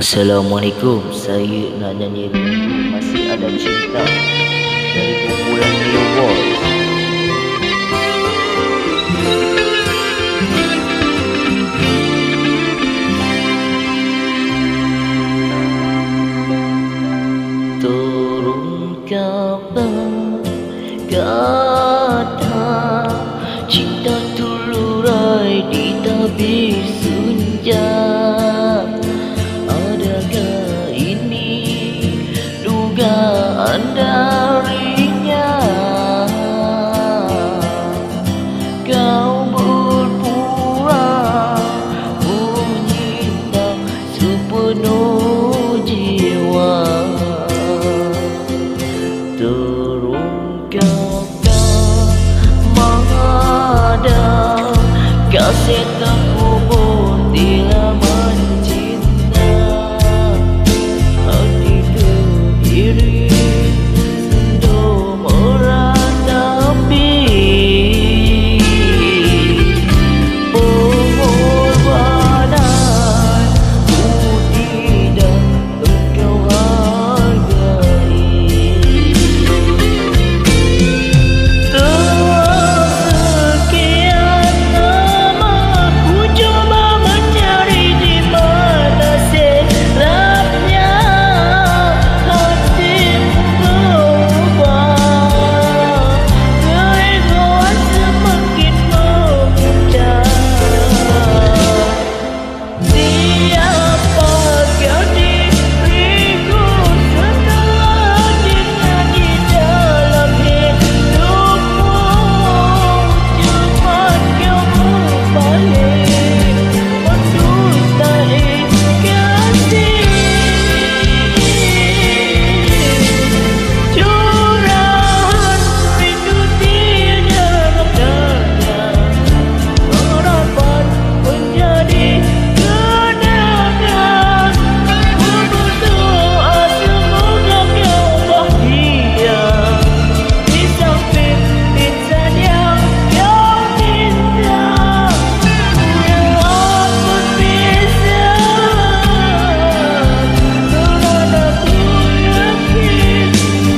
Assalamualaikum, saya nak nyanyi lagu Masih Ada Cinta dari kumpulan New Boys. Terungkaplah kata cinta tulurai di tabir senja. Adakah ini dugaan darinya? Kau berpura menyinta sepenuh jiwa. Terungkapkan mengada kasih terkubur di laman cinta. Hati berdiri sendu meratapi pengorbanan ku tidak engkau hargai. Sekian lama ku coba mencari di mana serapnya hatimu berubah. Keegoan semakin memuncak. Siapakah diriku setelah dengan di dalam hidupmu? Cepat kau berbalik mendustai kasih. Curahan rindu tiada maknanya. Harapan menjadi kenangan. Ku berdoa semoga kau bahagia di samping insan yang kau cinta. Walau berpisah, kerana ku yakin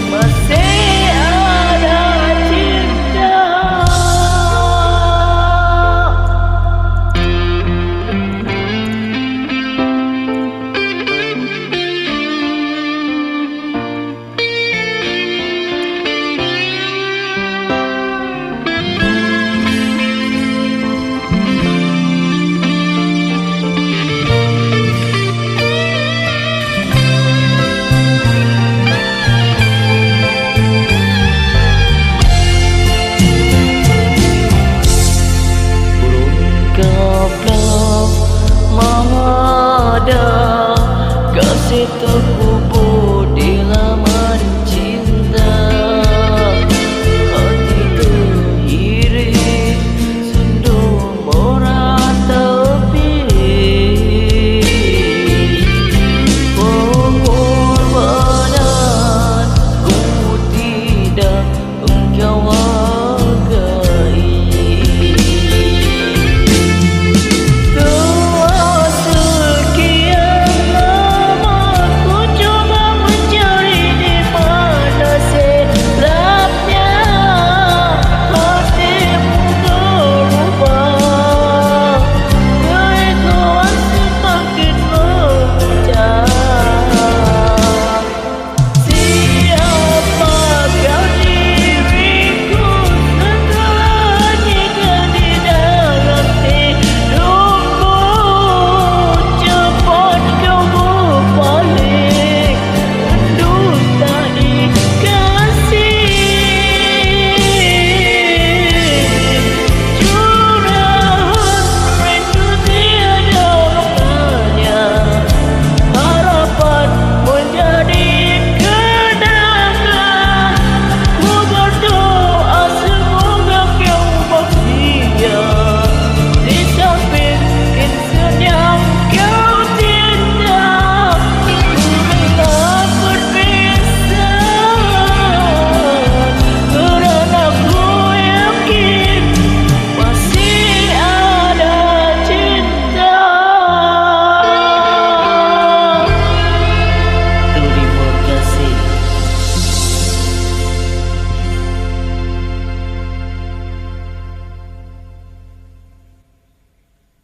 masih ada cinta. Berungkaplah mengada kasih